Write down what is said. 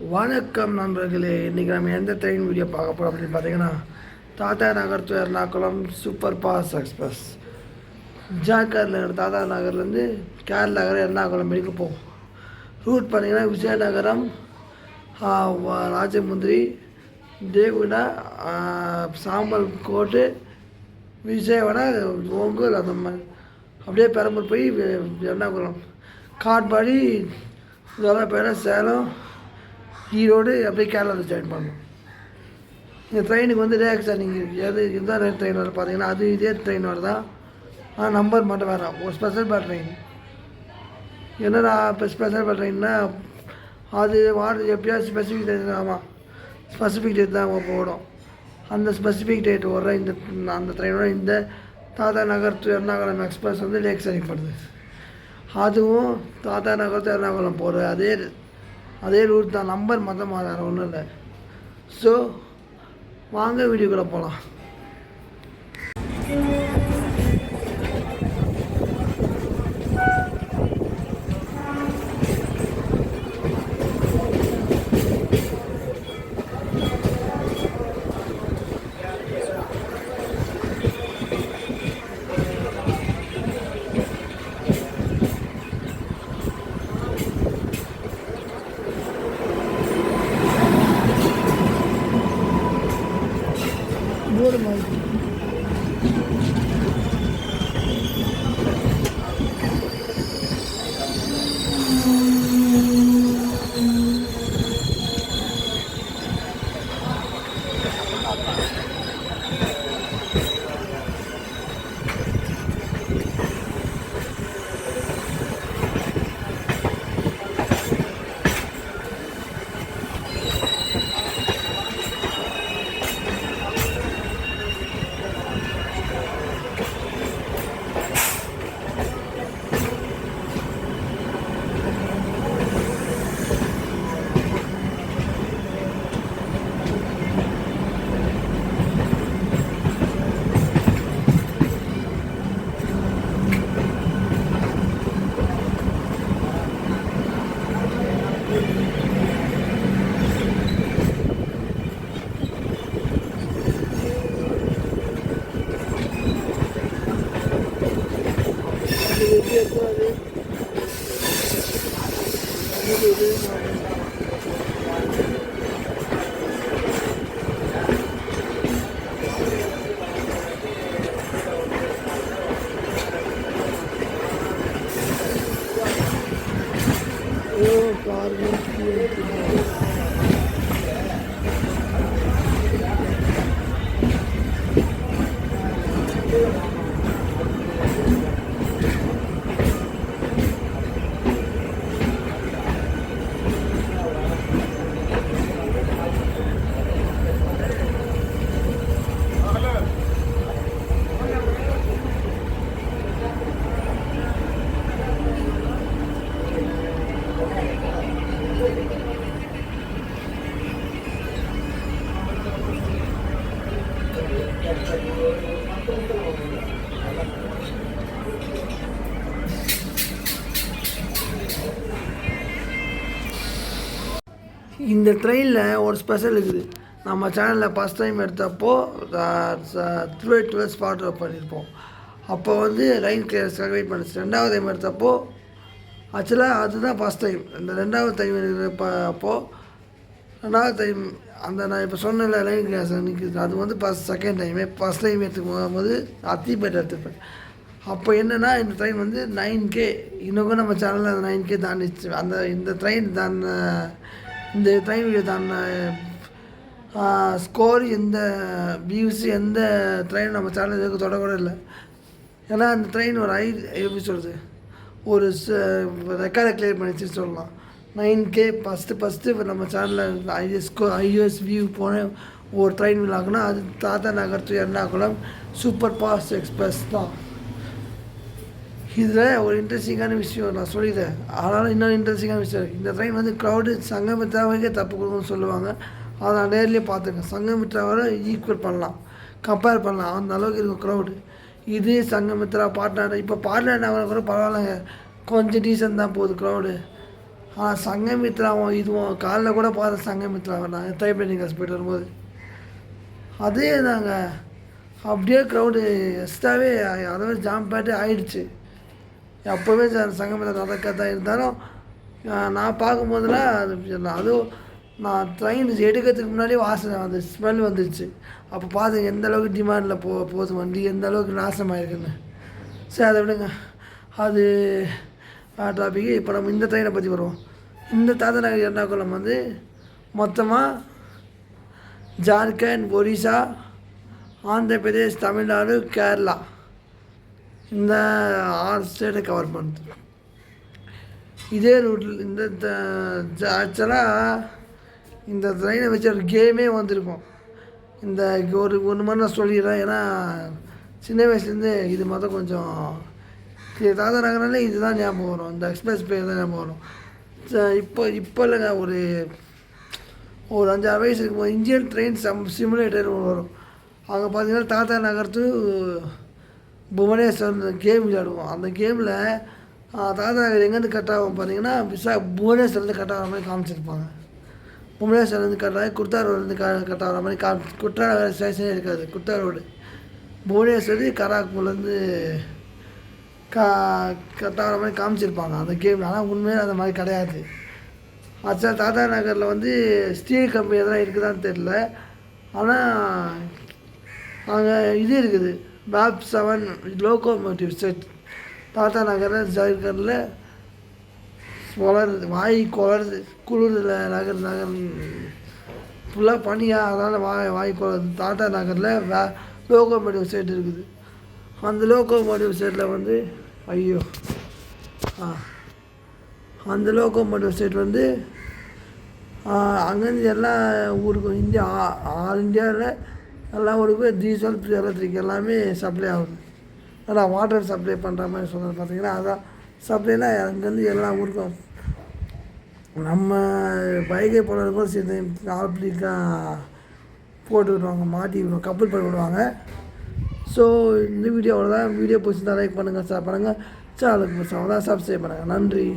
வணக்கம் நண்பர்களே. இன்றைக்கி நம்ம எந்த ட்ரெயின் வீடியோ பார்க்க போகிறோம் அப்படின்னு பார்த்தீங்கன்னா, Tatanagar to Ernakulam super fast express. ஜார்க்கண்டில் தாத்தா நகர்லேருந்து கேரளா நகர் எர்ணாகுளம் வரைக்கும் போகும். ரூட் பார்த்திங்கன்னா விஜயநகரம், ராஜமுந்திரி, தேவுடா, சாம்பல் கோட்டு, விஜயவாடா, ஓங்கூர், அந்த மாதிரி அப்படியே பெரம்பூர் போய் எர்ணாகுளம், காட்பாடி, இதெல்லாம் போயிட சேலம், ஈரோடு, அப்படியே கேரளாவில் ஜாயின் பண்ணணும். இந்த ட்ரெயினுக்கு வந்து ரியாக்ஷன் நீங்கள் எது இதுதான் ட்ரெயின் வர பார்த்தீங்கன்னா அது இதே ட்ரெயின் வருதான். ஆனால் நம்பர் மட்டும் வேறு ஒரு ஸ்பெஷல் பேட் ட்ரெயின். என்னடா இப்போ ஸ்பெஷல் பேட் ட்ரெயின்னா அது எப்படியாவது ஸ்பெசிஃபிக் டேட். ஆமாம், ஸ்பெசிஃபிக் டேட் தான் போடும். அந்த ஸ்பெசிஃபிக் டேட் வர அந்த ட்ரெயினோட இந்த தாத்தா நகர் டு எர்ணாகுளம் எக்ஸ்பிரஸ் வந்து ரியாக்ஷன் பண்ணுது. அதுவும் தாத்தா நகர் டு எர்ணாகுளம் போகிற அதே ரூட் தான், நம்பர் மொத்தம் வேறு ஒன்றும் இல்லை. ஸோ வாங்க வீடியோக்குள்ளே போகலாம். போர்டு மாதிரி இந்த ட்ரெயினில் ஒரு ஸ்பெஷல் இருக்குது. நம்ம சேனலில் ஃபஸ்ட் டைம் எடுத்தப்போ 12 ஸ்பாட் பண்ணியிருப்போம். அப்போ வந்து லைன் கிளியர்ஸ்க்காக வெயிட் பண்ணிச்சு. ரெண்டாவது டைம் எடுத்தப்போ ஆக்சுவலாக அதுதான் ஃபஸ்ட் டைம். இந்த ரெண்டாவது டைம் அப்போது ரெண்டாவது டைம் அந்த நான் இப்போ சொன்ன லைன் கிளியர்ஸ் நிற்குது. அது வந்து செகண்ட் டைமே. ஃபஸ்ட் டைம் எடுத்துக்கும் போது அத்திப்பேட்டை எடுத்துப்பேன். அப்போ என்னென்னா இந்த ட்ரெயின் வந்து 9K இன்னும் நம்ம சேனலில் அந்த 9K தாண்டிச்சு. இந்த ட்ரெயின் இந்த ட்ரெயின் வீடியோ தான் ஸ்கோர் எந்த வியூஸ் எந்த ட்ரெயின் நம்ம சேனல் இதுக்கு தொட கூட இல்லை. ஏன்னா அந்த ட்ரெயின் ஒரு எப்படி சொல்கிறது, ஒரு ரெக்கார்டை கிளியர் பண்ணிச்சுன்னு சொல்லலாம். 9K ஃபஸ்ட்டு நம்ம சேனலில் ஐஎஸ் வியூ போன ஒரு ட்ரெயின் விழாக்குன்னா அது Tatanagar to Ernakulam super fast express தான். இதில் ஒரு இன்ட்ரெஸ்டிங்கான விஷயம் நான் சொல்லிடுறேன். ஆனாலும் இன்னொரு இன்ட்ரெஸ்டிங்கான விஷயம் இருக்குது. இந்த ட்ரெயின் வந்து க்ரௌடு சங்கமித்ராவுக்கே தப்பு கொடுக்குன்னு சொல்லுவாங்க. அதை நான் நேர்லேயே பார்த்துருக்கேன். சங்கமித்ராவோட ஈக்குவல் பண்ணலாம், கம்பேர் பண்ணலாம், அந்த அளவுக்கு இருக்கும் க்ரௌடு. இதே சங்கமித்ரா பாட்னா, இப்போ பாட்னா கூட பரவாயில்லைங்க, கொஞ்சம் டீசன்ட் தான் போகுது க்ரௌடு. சங்கமித்ராவும் இதுவும் காலைல கூட பார்த்தேன். சங்கமித்ராவை நான் டைப்ரைட்டிங் கிளாஸ் போய்ட்டு வரும்போது அதே தாங்க. அப்படியே க்ரௌடு எக்ஸ்ட்ராவே அதாவது ஜாம் பேட்டு ஆயிடுச்சு. எப்போவுமே சங்கமித்ரா நடக்கத்தான் இருந்தாலும் நான் பார்க்கும்போதெல்லாம் அதுவும் நான் ட்ரெயின் எடுக்கிறதுக்கு முன்னாடி வாசனை அந்த ஸ்மெல் வந்துடுச்சு. அப்போ பார்த்து எந்த அளவுக்கு டிமாண்டில் போகுது வண்டி, எந்த அளவுக்கு நாசமாயிருக்குன்னு. சரி அதை விடுங்க, அது டாபிக்கு. இப்போ நம்ம இந்த ட்ரெயினை பற்றி வருவோம். இந்த தாத்தா நகர் எர்ணாகுளம் வந்து மொத்தமாக ஜார்க்கண்ட், ஒரிசா, ஆந்திர பிரதேஷ், தமிழ்நாடு, கேரளா இந்த 6 ஸ்டேட்டை கவர் பண்ணுது. இதே ரூட்டில் இந்த ஆக்சுவலாக இந்த ட்ரெயினை வச்சு ஒரு கேமே வந்திருக்கும். இந்த ஒன்று மாதிரி நான் சொல்லிடுறேன். ஏன்னா சின்ன வயசுலேருந்து இது மொத்தம் கொஞ்சம் தாத்தா நகர்னாலே இதுதான் ஞாபகம் வரும். இந்த எக்ஸ்பிரஸ் பேர் தான் ஞாபகம் வரும். இப்போ இல்லைங்க, ஒரு 5-6 வயசு இருக்கும்போது இந்தியன் ட்ரெயின் சிமுலேட்டர் வரும். அங்கே பார்த்தீங்கன்னா Tatanagar to Bhubaneswar game விளையாடுவோம். அந்த கேமில் தாத்தா நகர் எங்கேருந்து கட் ஆகும் பார்த்தீங்கன்னா புவனேஸ்வர்லேருந்து கட் ஆகிற மாதிரி காமிச்சிருப்பாங்க. புவனேஸ்வர்லேருந்து கட் ஆகி குர்தாரோட்லேருந்து கட் ஆகிற மாதிரி குற்றாநகர் ஸ்டேஷனே இருக்காது. குர்தாரோடு புவனேஸ்வரி கராக்பூர்லேருந்து கட் ஆகிற மாதிரி காமிச்சிருப்பாங்க அந்த கேமில். ஆனால் உண்மையிலே அந்த மாதிரி கிடையாது. ஆக்சுவலாக தாத்தா நகரில் வந்து ஸ்டீல் கம்பெனி எதனா இருக்குதான்னு தெரில. ஆனால் அங்கே இது இருக்குது, BAP 7 லோகோமோட்டிவ் செட் தாத்தா நகரில் ஜார்க்கண்டில் வளருது. வாய் குளருது, குளிரில் நகர் ஃபுல்லாக பனியாக, அதனால் வாய் குளருது. தாத்தா நகரில் லோகோமோட்டிவ் செட் இருக்குது. அந்த லோகோமோட்டிவ் செட்டில் வந்து அந்த லோகோமோட்டிவ் செட் வந்து அங்கேருந்து எல்லா ஊருக்கும் ஆல் இந்தியாவில் எல்லா ஊருக்கும் டீசல், எலக்ட்ரிக் எல்லாமே சப்ளை ஆகுது. அதான் வாட்டர் சப்ளை பண்ணுற மாதிரி சொன்னது பார்த்தீங்கன்னா, அதான் சப்ளைனா அங்கேருந்து எல்லா ஊருக்கும். நம்ம பைக்கை போனதுக்கும் சரி ஆப்ளிக்காக போட்டு விடுவாங்க, மாட்டி விடுவாங்க, கப்பல் பண்ணி விடுவாங்க. ஸோ இந்த வீடியோ அவ்வளோதான். வீடியோ பிடிச்சிருந்தா லைக் பண்ணுங்கள், ஷேர் பண்ணுங்கள், சேனலுக்கு சப்ஸ்கிரைப் பண்ணுங்கள். நன்றி.